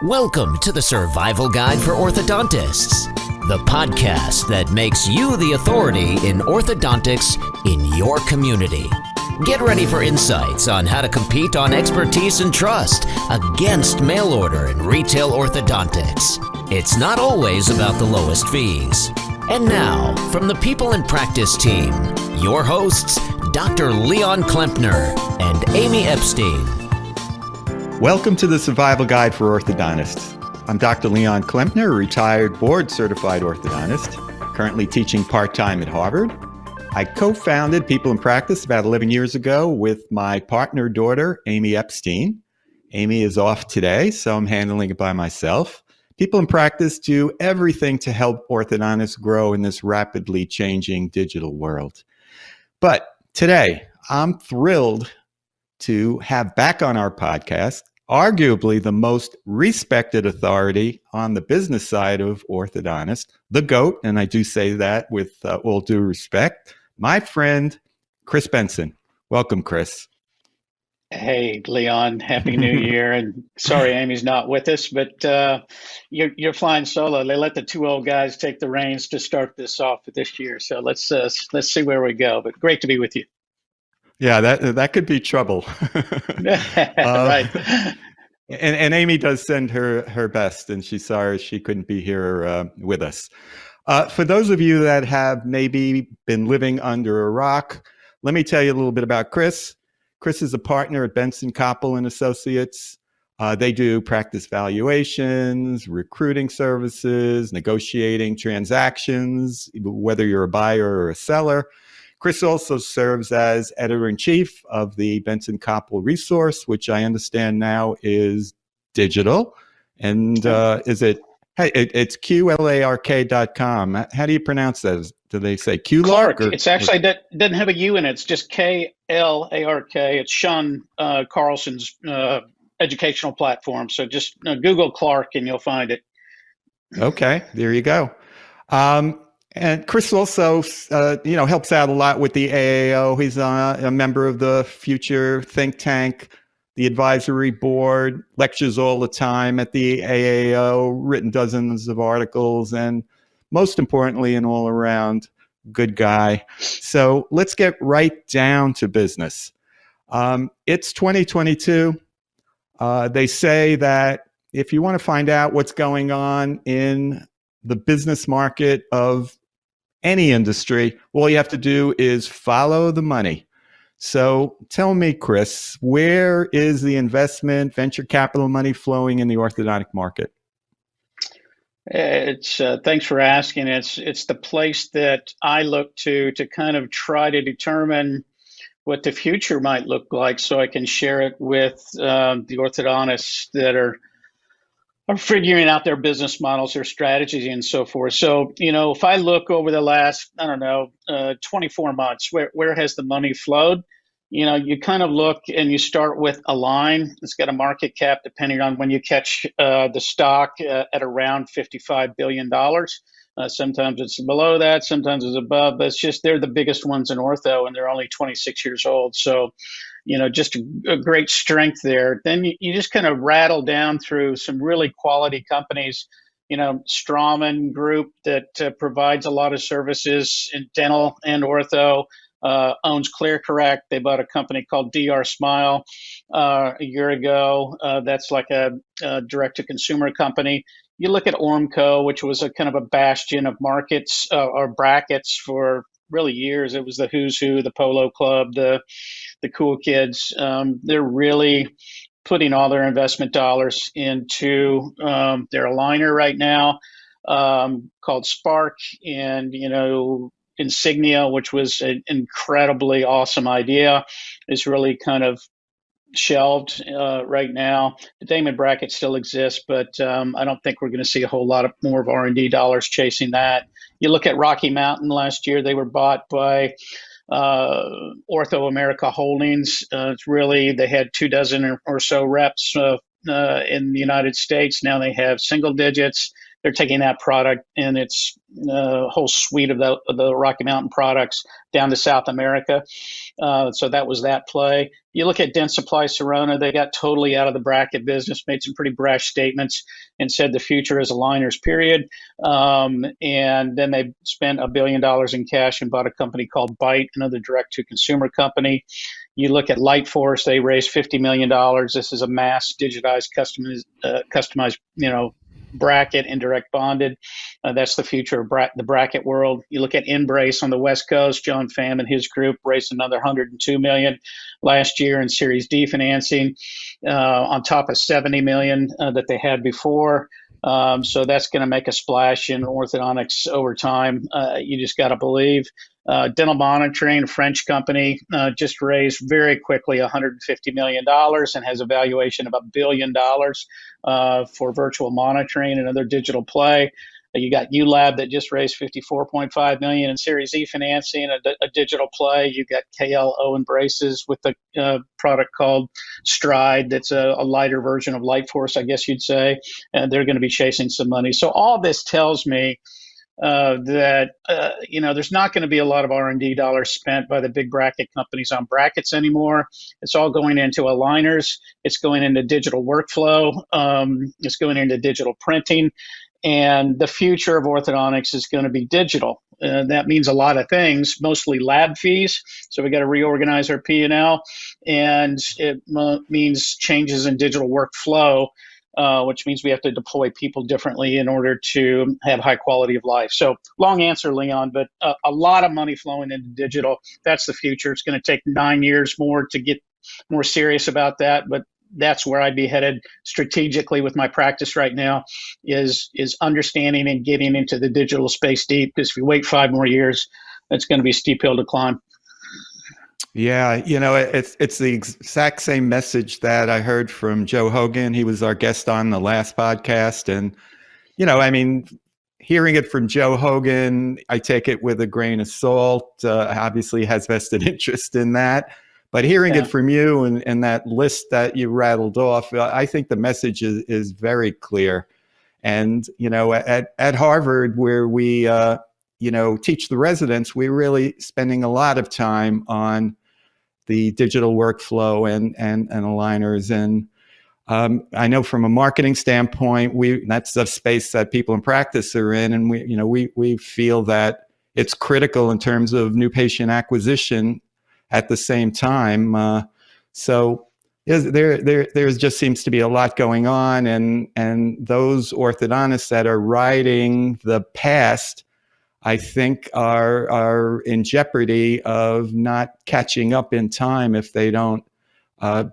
Welcome to the Survival Guide for Orthodontists, the podcast that makes you the authority in orthodontics in your community. Get ready for insights on how to compete on expertise and trust against mail order and retail orthodontics. It's not always about the lowest fees. And now, from the People in Practice team, your hosts, Dr. Leon Klempner and Amy Epstein. Welcome to the Survival Guide for Orthodontists. I'm Dr. Leon Klempner, a retired board-certified orthodontist, currently teaching part-time at Harvard. I co-founded People in Practice about 11 years ago with my partner daughter, Amy Epstein. Amy is off today, so I'm handling it by myself. People in Practice do everything to help orthodontists grow in this rapidly changing digital world. But today, I'm thrilled to have back on our podcast arguably the most respected authority on the business side of orthodontists, the GOAT, and I do say that with all due respect, my friend, Chris Bentson. Welcome, Chris. Hey, Leon, Happy New Year. And sorry, Amy's not with us, but you're flying solo. They let the two old guys take the reins to start this off this year. So let's see where we go, but great to be with you. Yeah, that could be trouble. Right. And Amy does send her best, and she's sorry she couldn't be here with us. For those of you that have maybe been living under a rock, let me tell you a little bit about Chris. Chris is a partner at Bentson Copple Associates. They do practice valuations, recruiting services, negotiating transactions, whether you're a buyer or a seller. Chris also serves as editor-in-chief of the Bentson Copple resource, which I understand now is digital. And it's QLARK.com. How do you pronounce that? Do they say Clark? It's actually doesn't have a U in it. It's just KLARK. It's Sean Carlson's educational platform. So just Google Clark and you'll find it. Okay, there you go. And Chris also, helps out a lot with the AAO. He's a member of the Future think tank, the advisory board, lectures all the time at the AAO, written dozens of articles, and most importantly, an all-around good guy. So let's get right down to business. It's 2022. They say that if you want to find out what's going on in the business market of any industry, all you have to do is follow the money. So tell me, Chris, where is the investment, venture capital money flowing in the orthodontic market? It's thanks for asking. It's the place that I look to kind of try to determine what the future might look like, so I can share it with the orthodontists that are figuring out their business models, their strategies, and so forth. So, if I look over the last, 24 months, where has the money flowed? You kind of look and you start with Align. It's got a market cap, depending on when you catch the stock, at around $55 billion. Sometimes it's below that, sometimes it's above, but it's just they're the biggest ones in ortho, and they're only 26 years old. So, just a great strength there. Then you just kind of rattle down through some really quality companies. Straumann Group that provides a lot of services in dental and ortho, owns ClearCorrect. They bought a company called DR Smile a year ago. That's like a direct-to-consumer company. You look at Ormco, which was a kind of a bastion of markets or brackets for really years. It was the who's who, the Polo Club, the cool kids. They're really putting all their investment dollars into their aligner right now, called Spark, and Insignia, which was an incredibly awesome idea, is really kind of shelved right now. The Damon bracket still exists, but I don't think we're going to see a whole lot of more of R&D dollars chasing that. You look at Rocky Mountain last year; they were bought by Ortho America Holdings. It's really, they had 24 or so reps in the United States. Now they have single digits. they're taking that product and its whole suite of the Rocky Mountain products down to South America. So that was that play. You look at Dentsply Sirona, they got totally out of the bracket business, made some pretty brash statements and said the future is aligners, period. And then they spent $1 billion in cash and bought a company called Byte, another direct-to-consumer company. You look at Lightforce, they raised $50 million. This is a mass digitized, customized, bracket and direct bonded. That's the future of the bracket world. You look at Embrace on the West Coast. John Pham and his group raised another $102 million last year in Series D financing, on top of $70 million that they had before. So that's going to make a splash in orthodontics over time. You just got to believe. Dental Monitoring, a French company, just raised very quickly $150 million and has a valuation of $1 billion for virtual monitoring and other digital play. You got ULab that just raised $54.5 million in Series E financing, a digital play. You got KLO and Braces with a product called Stride that's a lighter version of Lightforce, I guess you'd say. And they're going to be chasing some money. So all this tells me that there's not going to be a lot of R&D dollars spent by the big bracket companies on brackets anymore. It's all going into aligners. It's going into digital workflow. It's going into digital printing. And the future of orthodontics is going to be digital. That means a lot of things, mostly lab fees. So we got to reorganize our P&L, and it means changes in digital workflow, which means we have to deploy people differently in order to have high quality of life. So long answer, Leon, but a lot of money flowing into digital. That's the future. It's going to take 9 years more to get more serious about that, but that's where I'd be headed strategically with my practice right now is understanding and getting into the digital space deep, because if you wait 5 more years, it's going to be a steep hill to climb. Yeah, it's the exact same message that I heard from Joe Hogan. He was our guest on the last podcast. And, hearing it from Joe Hogan, I take it with a grain of salt. Obviously has vested interest in that. But hearing it from you and that list that you rattled off, I think the message is very clear. And, at Harvard, where we, teach the residents, we're really spending a lot of time on the digital workflow and aligners. And I know from a marketing standpoint, that's the space that people in practice are in. And we feel that it's critical in terms of new patient acquisition at the same time. So there just seems to be a lot going on, and those orthodontists that are riding the past, I think, are in jeopardy of not catching up in time if they don't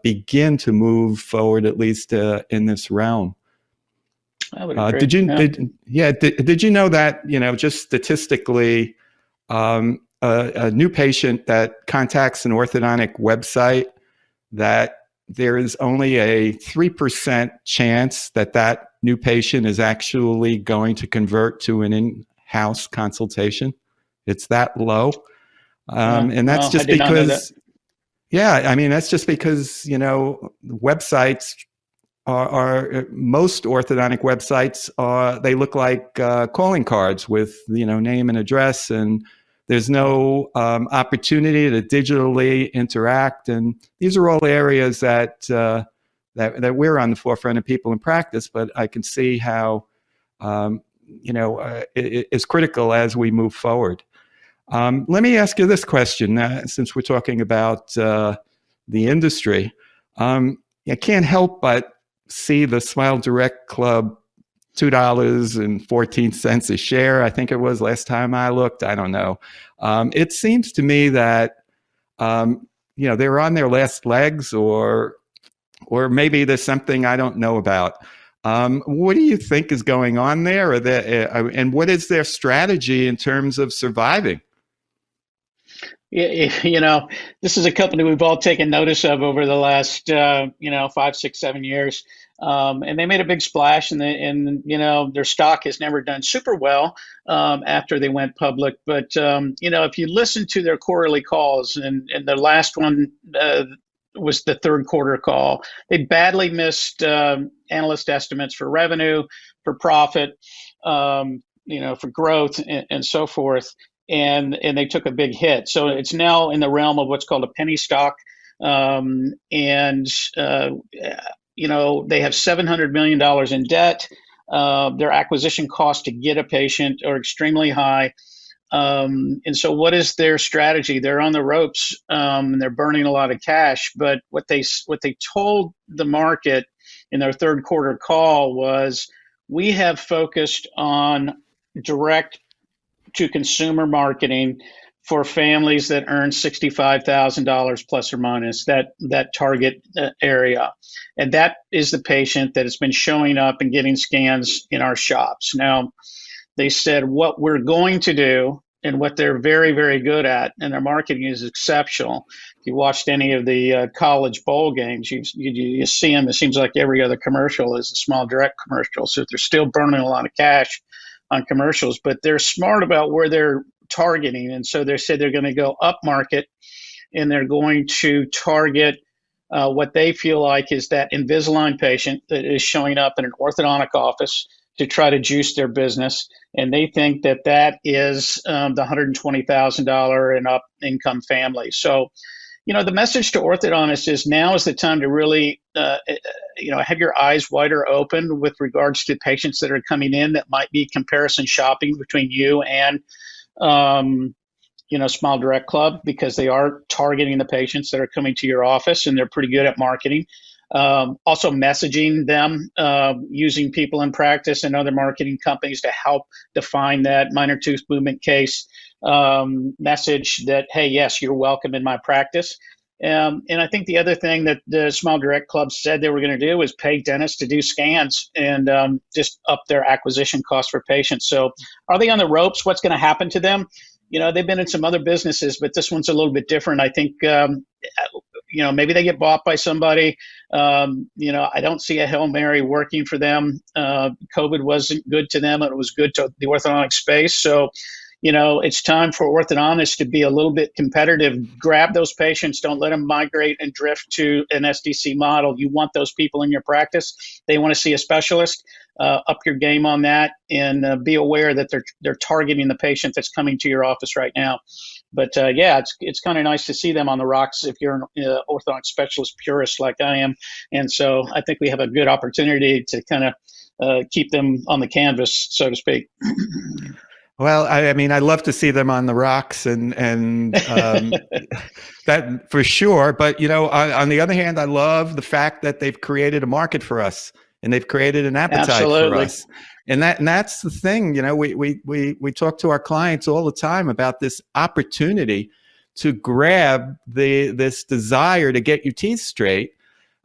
begin to move forward, at least in this realm. I would agree. Did you know that, just statistically, a new patient that contacts an orthodontic website, that there is only a 3% chance that new patient is actually going to convert to an in-house consultation? It's that low. And that's just because, that's just because, websites are most orthodontic websites they look like calling cards with, name and address, and there's no opportunity to digitally interact. And these are all areas that we're on the forefront of people in practice, but I can see how, it is critical as we move forward. Let me ask you this question, since we're talking about the industry. I can't help but see the Smile Direct Club $2.14 a share. I think it was last time I looked. I don't know. It seems to me that they're on their last legs, or maybe there's something I don't know about. What do you think is going on there, and what is their strategy in terms of surviving? This is a company we've all taken notice of over the last 5, 6, 7 years. And they made a big splash, and their stock has never done super well after they went public. But if you listen to their quarterly calls, and the last one was the third quarter call. They badly missed analyst estimates for revenue, for profit, for growth, and so forth. And they took a big hit. So it's now in the realm of what's called a penny stock. They have $700 million in debt. Their acquisition costs to get a patient are extremely high. And so what is their strategy? They're on the ropes, and they're burning a lot of cash. But what they told the market in their third quarter call was, we have focused on direct to consumer marketing for families that earn $65,000 plus or minus, that target area. And that is the patient that has been showing up and getting scans in our shops. Now, they said what we're going to do, and what they're very, very good at, and their marketing is exceptional. If you watched any of the college bowl games, you see them. It seems like every other commercial is a small direct commercial. So they're still burning a lot of cash on commercials, but they're smart about where they're targeting. And so they said they're going to go up market, and they're going to target what they feel like is that Invisalign patient that is showing up in an orthodontic office to try to juice their business. And they think that is the $120,000 and up income family. So, the message to orthodontists is now is the time to really, have your eyes wider open with regards to patients that are coming in that might be comparison shopping between you and, Smile Direct Club, because they are targeting the patients that are coming to your office, and they're pretty good at marketing. Also messaging them, using people in practice and other marketing companies to help define that minor tooth movement case message that, hey, yes, you're welcome in my practice. And I think the other thing that the Smile Direct Club said they were going to do is pay dentists to do scans and just up their acquisition costs for patients. So are they on the ropes? What's going to happen to them? They've been in some other businesses, but this one's a little bit different. I think, maybe they get bought by somebody. I don't see a Hail Mary working for them. COVID wasn't good to them, and it was good to the orthodontic space. So, it's time for orthodontists to be a little bit competitive. Grab those patients. Don't let them migrate and drift to an SDC model. You want those people in your practice. They want to see a specialist. Up your game on that, and be aware that they're targeting the patient that's coming to your office right now. But it's kind of nice to see them on the rocks if you're an orthodontic specialist purist like I am. And so I think we have a good opportunity to kind of keep them on the canvas, so to speak. Well, I mean, I love to see them on the rocks, and that for sure. But on the other hand, I love the fact that they've created a market for us, and they've created an appetite Absolutely. for us. And that's the thing. We talk to our clients all the time about this opportunity to grab this desire to get your teeth straight,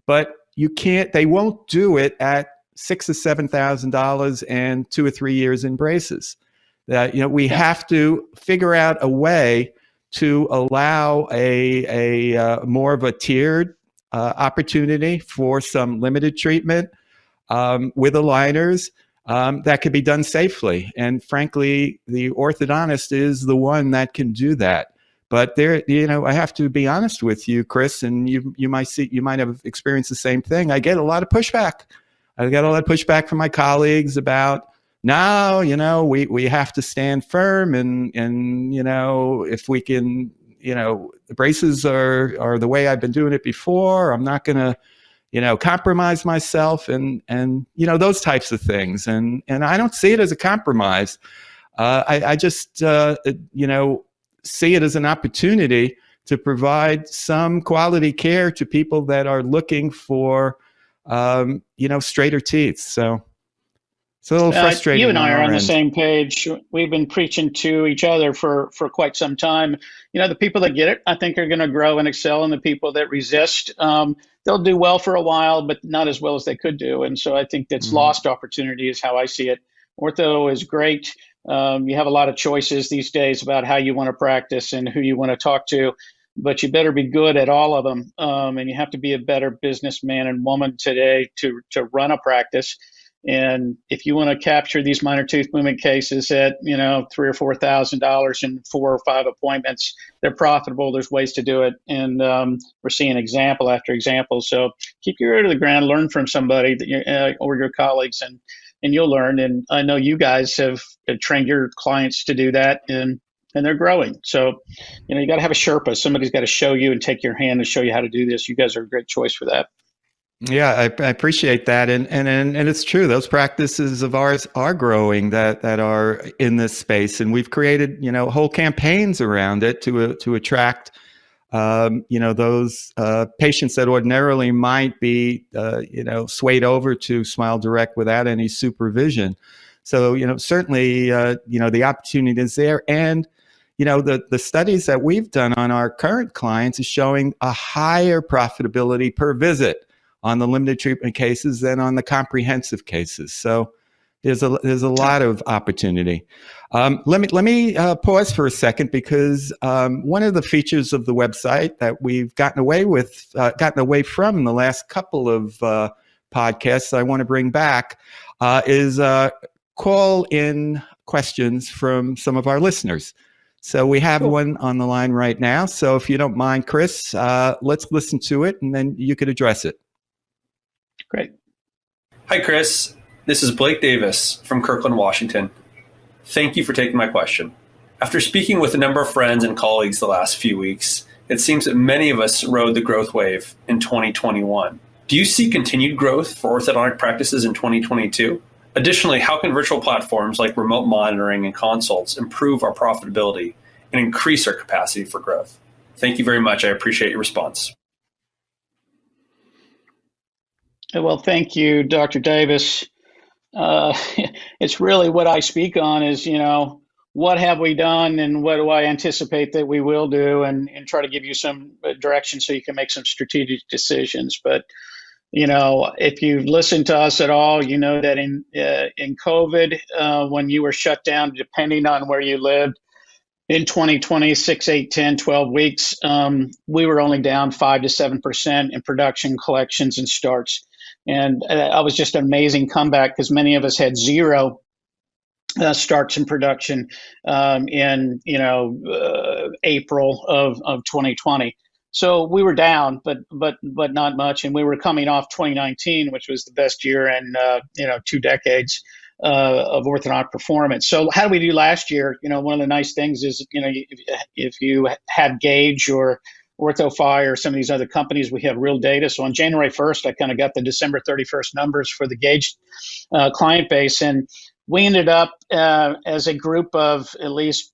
but you can't. They won't do it at $6,000 or $7,000 and 2 or 3 years in braces. That we have to figure out a way to allow a more of a tiered opportunity for some limited treatment with aligners that could be done safely. And frankly, the orthodontist is the one that can do that. But I have to be honest with you, Chris, and you might have experienced the same thing. I get a lot of pushback. I get a lot of pushback from my colleagues about, no, we have to stand firm, and if we can, the braces are the way I've been doing it before. I'm not going to, compromise myself, and those types of things. And I don't see it as a compromise. I just see it as an opportunity to provide some quality care to people that are looking for straighter teeth. So it's a little frustrating. You and I are on the same page. We've been preaching to each other for quite some time. The people that get it, I think, are going to grow and excel, and the people that resist, they'll do well for a while, but not as well as they could do. And so I think that's lost opportunity is how I see it. Ortho is great. You have a lot of choices these days about how you want to practice and who you want to talk to, but you better be good at all of them. And you have to be a better businessman and woman today to run a practice. And if you want to capture these minor tooth movement cases at, $3,000 or $4,000 in 4 or 5 appointments, they're profitable. There's ways to do it. And we're seeing example after example. So keep your ear to the ground, learn from somebody or your colleagues, and you'll learn. And I know you guys have trained your clients to do that, and they're growing. So, you got to have a Sherpa. Somebody's got to show you and take your hand and show you how to do this. You guys are a great choice for that. Yeah, I appreciate that, and it's true. Those practices of ours are growing that are in this space, and we've created whole campaigns around it to attract those patients that ordinarily might be swayed over to Smile Direct without any supervision. So certainly the opportunity is there, and the studies that we've done on our current clients is showing a higher profitability per visit on the limited treatment cases than on the comprehensive cases. So there's a lot of opportunity. Let me pause for a second, because one of the features of the website that we've gotten away from in the last couple of podcasts I want to bring back is call in questions from some of our listeners. So we have one on the line right now. So if you don't mind, Chris, let's listen to it, and then you could address it. Great. Hi, Chris. This is Blake Davis from Kirkland, Washington. Thank you for taking my question. After speaking with a number of friends and colleagues the last few weeks, it seems that many of us rode the growth wave in 2021. Do you see continued growth for orthodontic practices in 2022? Additionally, how can virtual platforms like remote monitoring and consults improve our profitability and increase our capacity for growth? Thank you very much. I appreciate your response. Well, thank you, Dr. Davis. It's really what I speak on is, what have we done and what do I anticipate that we will do, and try to give you some direction so you can make some strategic decisions. But, if you've listened to us at all, you know that in COVID, when you were shut down, depending on where you lived, in 2020, 6, 8, 10, 12 weeks, we were only down 5 to 7% in production, collections, and starts. And it was just an amazing comeback, because many of us had zero starts in production in April of 2020. So we were down, but not much, and we were coming off 2019, which was the best year in 2 decades of orthodontic performance. So how did we do last year? One of the nice things is if you have Gauge or OrthoFi or some of these other companies, we have real data. So on January 1st, I kind of got the December 31st numbers for the Gauge client base. And we ended up as a group of at least,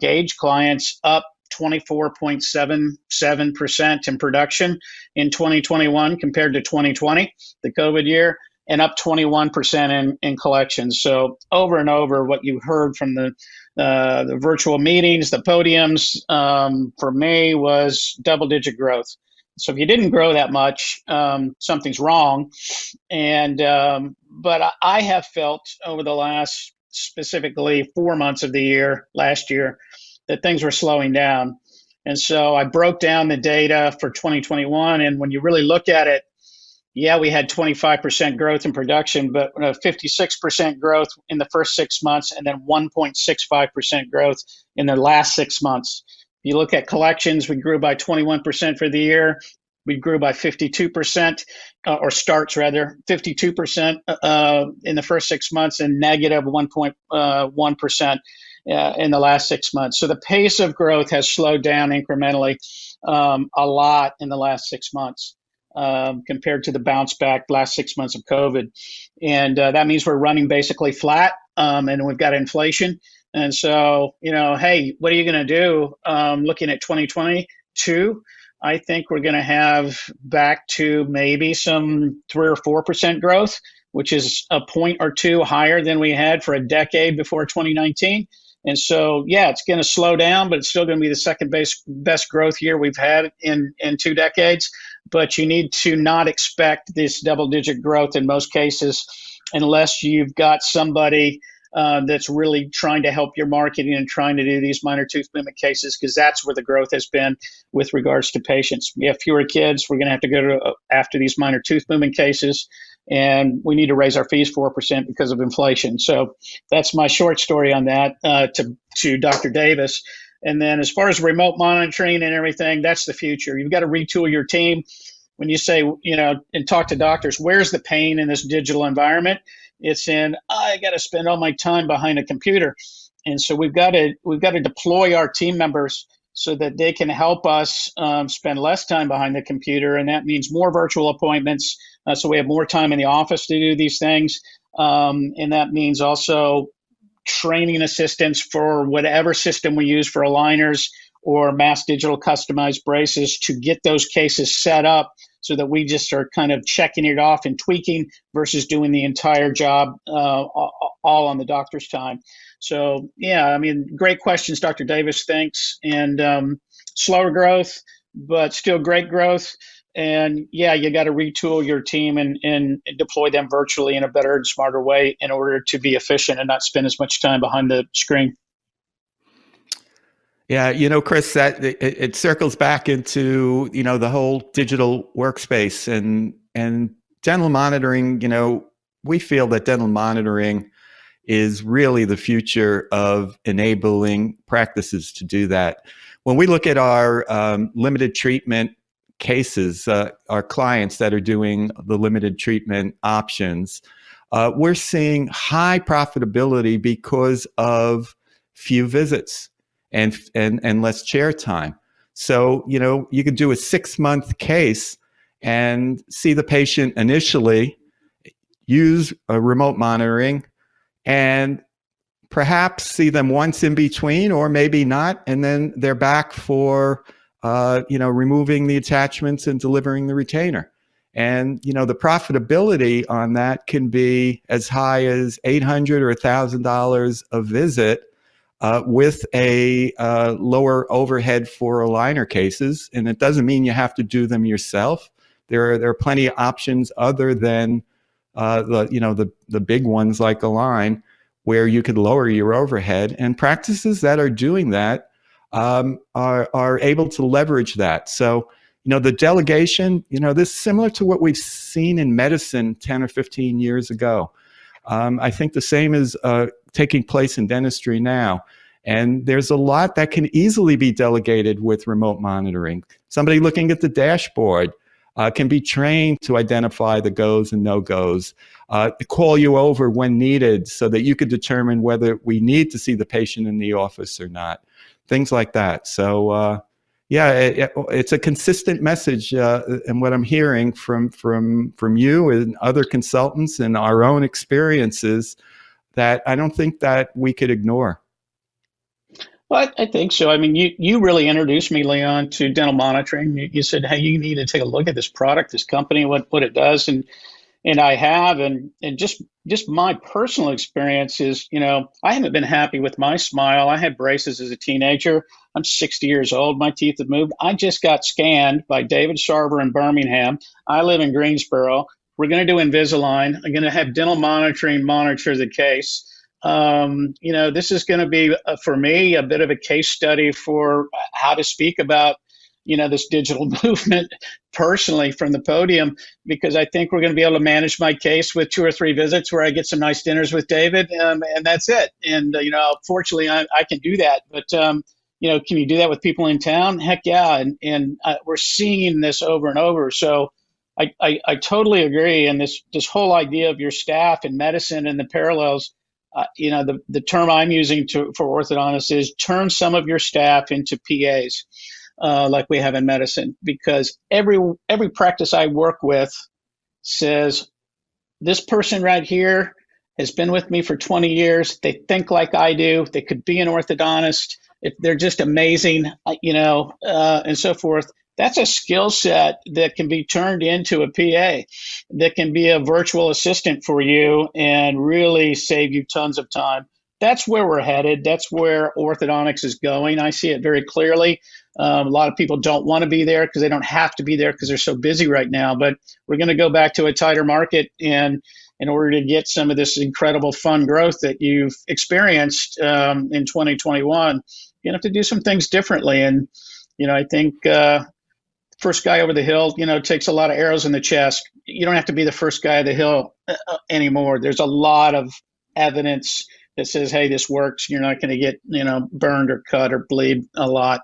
Gauge clients up 24.77% in production in 2021 compared to 2020, the COVID year, and up 21% in collections. So over and over, what you heard from the virtual meetings, the podiums, for me was double-digit growth. So if you didn't grow that much, something's wrong. And but I have felt over the last specifically 4 months of the year, last year, that things were slowing down. And so I broke down the data for 2021, and when you really look at it, yeah, we had 25% growth in production, but 56% growth in the first 6 months, and then 1.65% growth in the last 6 months. If you look at collections, we grew by 21% for the year. We grew by 52%, or starts rather, 52% in the first 6 months, and negative 1.1% in the last 6 months. So the pace of growth has slowed down incrementally a lot in the last 6 months. Compared to the bounce back last 6 months of COVID. And that means we're running basically flat, and we've got inflation. And so, hey, what are you going to do looking at 2022? I think we're going to have back to maybe some 3 or 4% growth, which is a point or two higher than we had for a decade before 2019. And so, yeah, it's going to slow down, but it's still going to be the second best growth year we've had in 2 decades. But you need to not expect this double-digit growth in most cases unless you've got somebody that's really trying to help your marketing and trying to do these minor tooth movement cases, because that's where the growth has been with regards to patients. We have fewer kids. We're going to have to go to after these minor tooth movement cases, and we need to raise our fees 4% because of inflation. So that's my short story on that to Dr. Davis. And then as far as remote monitoring and everything, that's the future. You've got to retool your team. When you say, and talk to doctors, where's the pain in this digital environment? It's in, I got to spend all my time behind a computer. And so we've got to deploy our team members so that they can help us spend less time behind the computer. And that means more virtual appointments. So we have more time in the office to do these things. And that means also training assistants for whatever system we use for aligners or mass digital customized braces to get those cases set up so that we just are kind of checking it off and tweaking versus doing the entire job all on the doctor's time. So, yeah, I mean, great questions, Dr. Davis. Thanks. And slower growth, but still great growth. And yeah, you got to retool your team and deploy them virtually in a better and smarter way in order to be efficient and not spend as much time behind the screen. Yeah, Chris, that it circles back into, the whole digital workspace and dental monitoring. We feel that dental monitoring is really the future of enabling practices to do that. When we look at our limited treatment cases, our clients that are doing the limited treatment options, we're seeing high profitability because of few visits and less chair time. So, you could do a 6-month case and see the patient initially, use a remote monitoring, and perhaps see them once in between, or maybe not, and then they're back for removing the attachments and delivering the retainer. And, the profitability on that can be as high as $800 or $1,000 a visit with a lower overhead for aligner cases. And it doesn't mean you have to do them yourself. There are plenty of options other than the big ones like Align, where you could lower your overhead. And practices that are doing that are able to leverage that. So, the delegation, this is similar to what we've seen in medicine 10 or 15 years ago. I think the same is taking place in dentistry now. And there's a lot that can easily be delegated with remote monitoring. Somebody looking at the dashboard can be trained to identify the goes and no-goes, call you over when needed so that you could determine whether we need to see the patient in the office or not, things like that. So, it's a consistent message, and what I'm hearing from you and other consultants and our own experiences that I don't think that we could ignore. Well, I think so. I mean, you really introduced me, Leon, to dental monitoring. You said, hey, you need to take a look at this product, this company, what it does. And I have, and just my personal experience is, I haven't been happy with my smile. I had braces as a teenager. I'm 60 years old. My teeth have moved. I just got scanned by David Sharver in Birmingham. I live in Greensboro. We're going to do Invisalign. I'm going to have dental monitoring monitor the case. This is going to be, for me, a bit of a case study for how to speak about, this digital movement personally from the podium, because I think we're going to be able to manage my case with 2 or 3 visits where I get some nice dinners with David, and that's it. And, fortunately, I can do that. But, can you do that with people in town? Heck yeah. And we're seeing this over and over. So I totally agree. And this whole idea of your staff in medicine and the parallels, the term I'm using for orthodontists is turn some of your staff into PAs. Like we have in medicine, because every practice I work with says, this person right here has been with me for 20 years. They think like I do. They could be an orthodontist. They're just amazing, and so forth. That's a skill set that can be turned into a PA, that can be a virtual assistant for you and really save you tons of time. That's where we're headed. That's where orthodontics is going. I see it very clearly. A lot of people don't want to be there because they don't have to be there because they're so busy right now. But we're going to go back to a tighter market. And, in order to get some of this incredible fun growth that you've experienced in 2021, you have to do some things differently. And, I think first guy over the hill, takes a lot of arrows in the chest. You don't have to be the first guy of the hill anymore. There's a lot of evidence that says, hey, this works. You're not going to get, burned or cut or bleed a lot.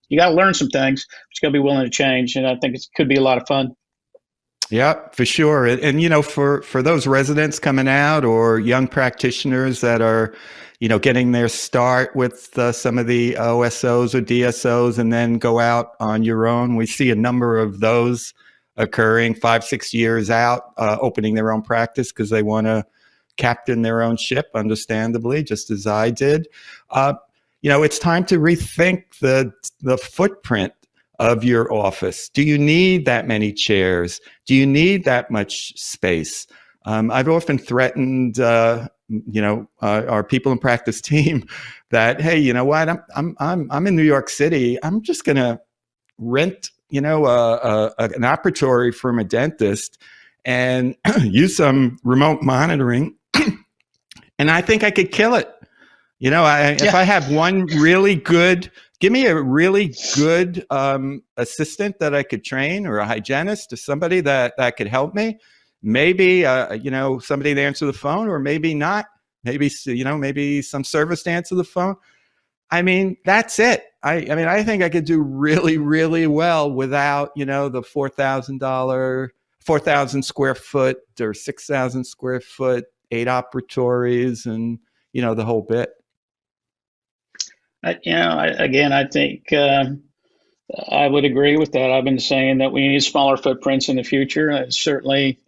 You got to learn some things, but you got to be willing to change. And I think it could be a lot of fun. Yeah, for sure. And for those residents coming out or young practitioners that are, getting their start with some of the OSOs or DSOs and then go out on your own, we see a number of those occurring 5-6 years out, opening their own practice because they want to captain their own ship, understandably, just as I did. It's time to rethink the footprint of your office. Do you need that many chairs? Do you need that much space? I've often threatened, our people in practice team that, hey, you know what? I'm in New York City. I'm just going to rent, an operatory from a dentist and use some remote monitoring. And I think I could kill it. If I have one really good, give me a really good assistant that I could train, or a hygienist, or somebody that could help me. Maybe, somebody to answer the phone, or maybe not. Maybe, maybe some service to answer the phone. I mean, that's it. I think I could do really, really well without, the $4,000 square foot or 6,000 square foot, 8 operatories, and, the whole bit. I think I would agree with that. I've been saying that we need smaller footprints in the future. Certainly,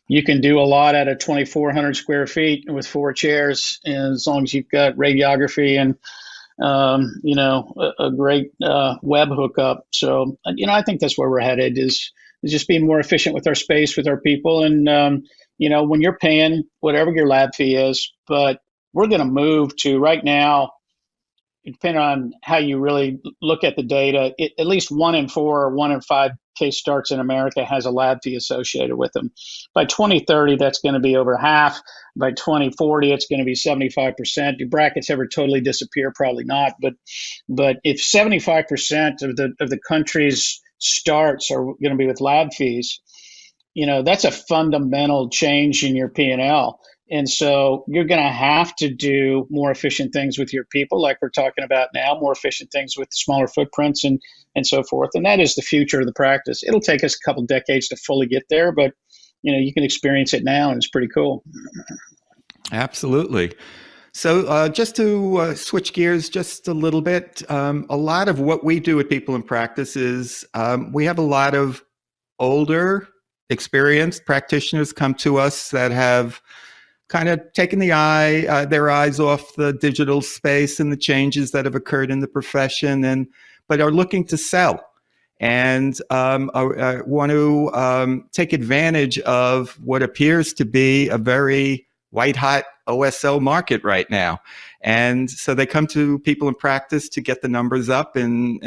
you can do a lot at a 2,400 square feet with 4 chairs, and as long as you've got radiography and a great web hookup. So, I think that's where we're headed is just being more efficient with our space, with our people, and when you're paying whatever your lab fee is, but we're going to move to right now. Depending on how you really look at the data, at least 1 in 4 or 1 in 5 case starts in America has a lab fee associated with them. By 2030, that's going to be over half. By 2040, it's going to be 75%. Do brackets ever totally disappear? Probably not. But if 75% of the country's starts are going to be with lab fees, that's a fundamental change in your P&L. And so you're going to have to do more efficient things with your people, like we're talking about now, more efficient things with smaller footprints and so forth. And that is the future of the practice. It'll take us a couple decades to fully get there, but you can experience it now, and it's pretty cool. Absolutely. So just to switch gears just a little bit, a lot of what we do with people in practice is we have a lot of older, experienced practitioners come to us that have kind of taken their eyes off the digital space and the changes that have occurred in the profession, but are looking to sell and want to take advantage of what appears to be a very white-hot OSO market right now. And so they come to people in practice to get the numbers up and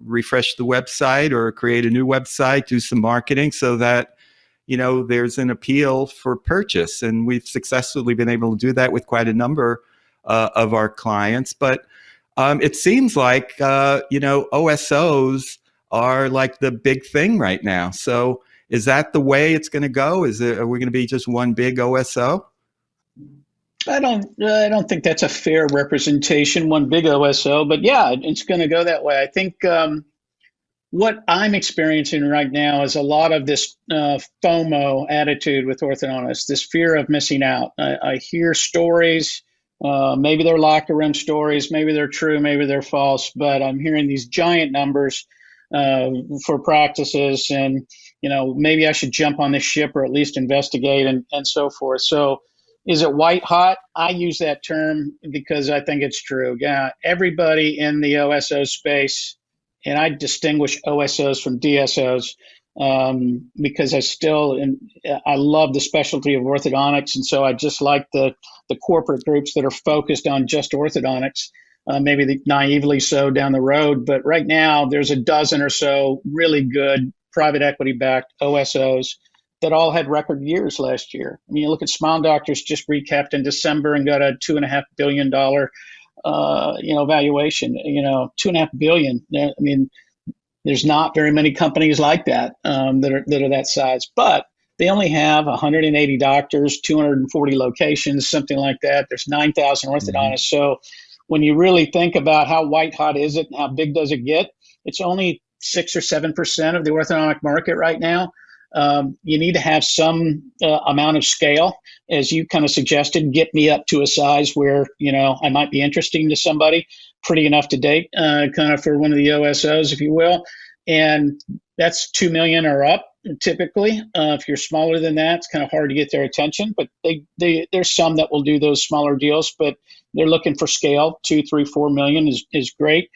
refresh the website or create a new website, do some marketing so that there's an appeal for purchase. And we've successfully been able to do that with quite a number of our clients. But it seems like, OSOs are like the big thing right now. So is that the way it's going to go? Are we going to be just one big OSO? I don't think that's a fair representation, one big OSO, but yeah, it's going to go that way. I think what I'm experiencing right now is a lot of this FOMO attitude with orthodontists, this fear of missing out. I hear stories, maybe they're locker room stories, maybe they're true, maybe they're false, but I'm hearing these giant numbers for practices, and maybe I should jump on this ship or at least investigate and so forth. So is it white hot? I use that term because I think it's true. Yeah, everybody in the OSO space, and I distinguish OSOs from DSOs because I love the specialty of orthodontics, and so I just like the corporate groups that are focused on just orthodontics. Maybe naively so down the road, but right now there's a dozen or so really good private equity-backed OSOs that all had record years last year. I mean, you look at Smile Doctors just recapped in December and got a $2.5 billion valuation. $2.5 billion. I mean, there's not very many companies like that that are that size, but they only have 180 doctors, 240 locations, something like that. There's 9,000 orthodontists. Mm-hmm. So when you really think about how white hot is it and how big does it get, it's only 6 or 7% of the orthodontic market right now. You need to have some amount of scale, as you kind of suggested, get me up to a size where, I might be interesting to somebody, pretty enough to date, kind of for one of the OSOs, if you will. And that's 2 million or up typically. If you're smaller than that, it's kind of hard to get their attention, but there's some that will do those smaller deals, but they're looking for scale. 2, 3, 4 million is great.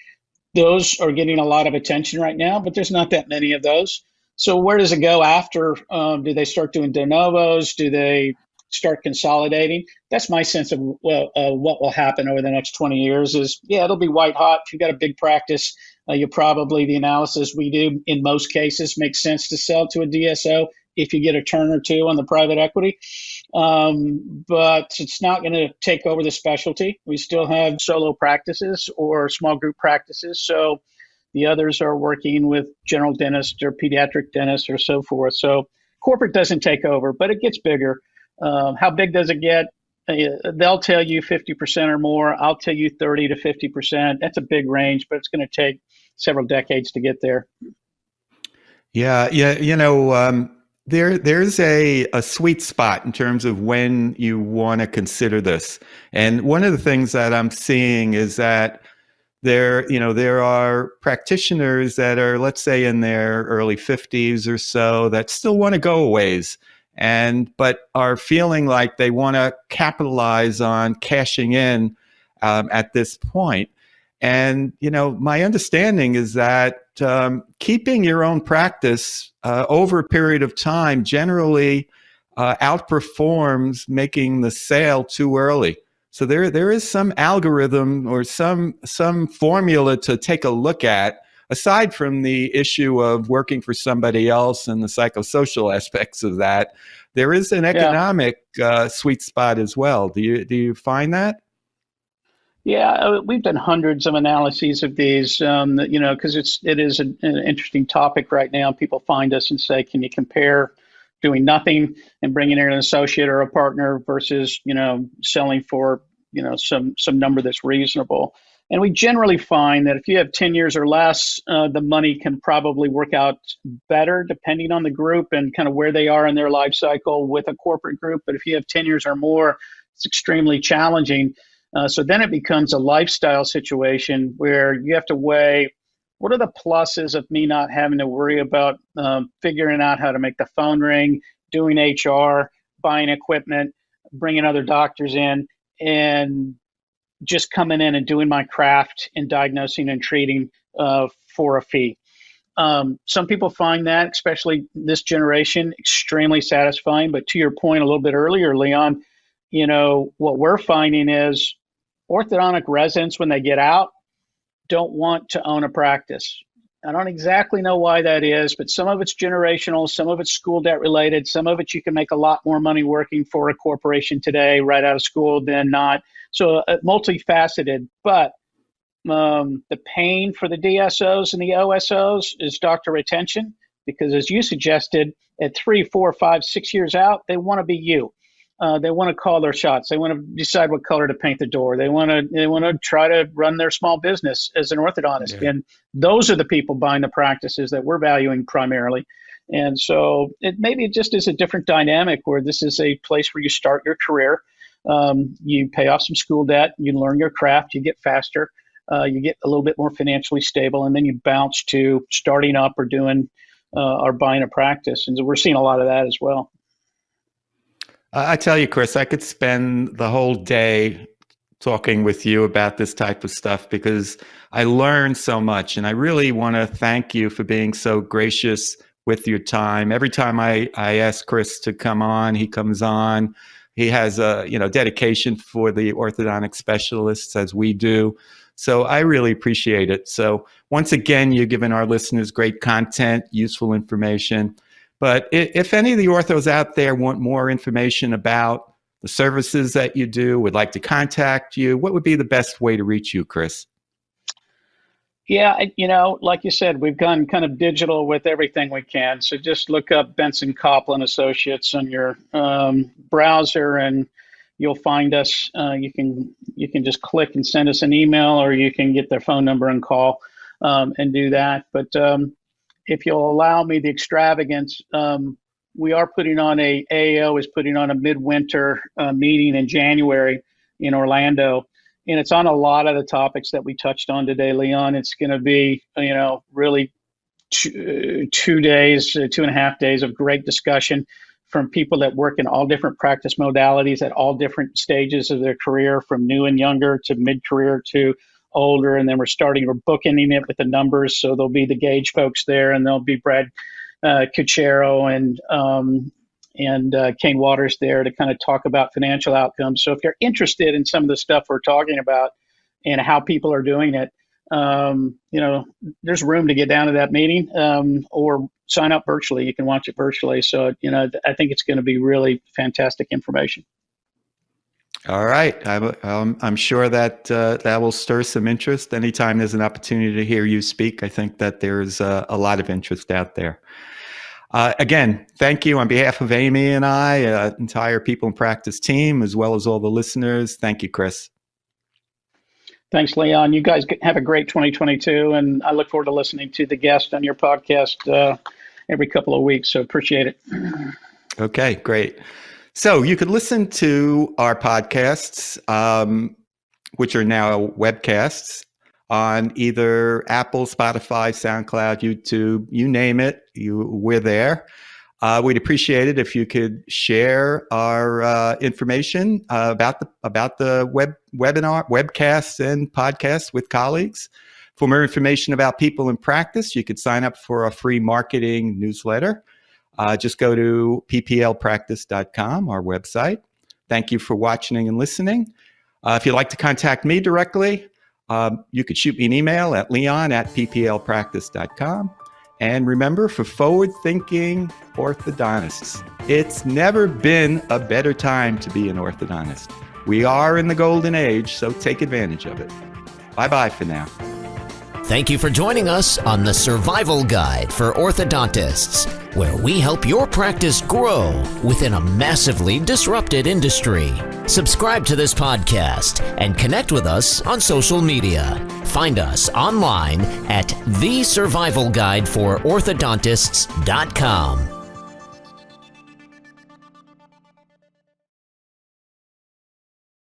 Those are getting a lot of attention right now, but there's not that many of those. So where does it go after? Do they start doing de novos? Do they start consolidating? That's my sense of what will happen over the next 20 years is, it'll be white hot. If you've got a big practice, the analysis we do in most cases makes sense to sell to a DSO if you get a turn or two on the private equity. But it's not going to take over the specialty. We still have solo practices or small group practices. So the others are working with general dentists or pediatric dentists or so forth. So corporate doesn't take over, but it gets bigger. How big does it get? They'll tell you 50% or more. I'll tell you 30 to 50%. That's a big range, but it's going to take several decades to get there. Yeah. There's a sweet spot in terms of when you want to consider this. And one of the things that I'm seeing is that there are practitioners that are, let's say, in their early 50s or so that still want to go a ways, but are feeling like they want to capitalize on cashing in at this point. And, my understanding is that keeping your own practice over a period of time generally outperforms making the sale too early. So there is some algorithm or some formula to take a look at, aside from the issue of working for somebody else and the psychosocial aspects of that. There is an economic sweet spot as well. Do you find that? Yeah, we've done hundreds of analyses of these, because it is an interesting topic right now. People find us and say, can you compare doing nothing and bringing in an associate or a partner versus, selling for, some number that's reasonable. And we generally find that if you have 10 years or less, the money can probably work out better depending on the group and kind of where they are in their life cycle with a corporate group. But if you have 10 years or more, it's extremely challenging. So then it becomes a lifestyle situation where you have to weigh, what are the pluses of me not having to worry about figuring out how to make the phone ring, doing HR, buying equipment, bringing other doctors in, and just coming in and doing my craft and diagnosing and treating for a fee. Some people find that, especially this generation, extremely satisfying. But to your point a little bit earlier, Leon, what we're finding is orthodontic residents, when they get out, don't want to own a practice. I don't exactly know why that is, but some of it's generational, some of it's school debt related, some of it you can make a lot more money working for a corporation today right out of school than not. So multifaceted, but the pain for the DSOs and the OSOs is doctor retention, because as you suggested, at 3, 4, 5, 6 years out, they want to be you. They want to call their shots. They want to decide what color to paint the door. They want to try to run their small business as an orthodontist. Yeah. And those are the people buying the practices that we're valuing primarily. And so it just is a different dynamic where this is a place where you start your career. You pay off some school debt, you learn your craft, you get faster, you get a little bit more financially stable, and then you bounce to starting up or doing or buying a practice. And so we're seeing a lot of that as well. I tell you, Chris, I could spend the whole day talking with you about this type of stuff because I learned so much, and I really want to thank you for being so gracious with your time. Every time I ask Chris to come on, he comes on. He has a dedication for the orthodontic specialists, as we do. So I really appreciate it. So once again, you're giving our listeners great content, useful information. But if any of the orthos out there want more information about the services that you do, would like to contact you, what would be the best way to reach you, Chris? Yeah, like you said, we've gone kind of digital with everything we can. So just look up Bentson Copple Associates on your browser, and you'll find us. You can just click and send us an email, or you can get their phone number and call and do that. But if you'll allow me the extravagance, we are AAO is putting on a midwinter meeting in January in Orlando. And it's on a lot of the topics that we touched on today, Leon. It's going to be, really 2.5 days of great discussion from people that work in all different practice modalities at all different stages of their career, from new and younger to mid-career to older. And then we're bookending it with the numbers. So there'll be the Gage folks there, and there'll be Brad Cuchero and Kane Waters there to kind of talk about financial outcomes. So if you're interested in some of the stuff we're talking about and how people are doing it, there's room to get down to that meeting or sign up virtually. You can watch it virtually. So, I think it's going to be really fantastic information. All right. I'm sure that that will stir some interest. Anytime there's an opportunity to hear you speak, I think that there's a lot of interest out there. Again, thank you on behalf of Amy and I, entire People in Practice team, as well as all the listeners. Thank you, Chris. Thanks, Leon. You guys have a great 2022, and I look forward to listening to the guest on your podcast every couple of weeks. So appreciate it. Okay, great. So you could listen to our podcasts, which are now webcasts, on either Apple, Spotify, SoundCloud, YouTube, you name it, we're there. We'd appreciate it if you could share our information about the webinar, webcasts, and podcasts with colleagues. For more information about People in Practice, you could sign up for a free marketing newsletter. Just go to pplpractice.com, our website. Thank you for watching and listening. If you'd like to contact me directly, you could shoot me an email at leon@pplpractice.com. And remember, for forward-thinking orthodontists, it's never been a better time to be an orthodontist. We are in the golden age, so take advantage of it. Bye-bye for now. Thank you for joining us on the Survival Guide for Orthodontists, where we help your practice grow within a massively disrupted industry. Subscribe to this podcast and connect with us on social media. Find us online at thesurvivalguidefororthodontists.com.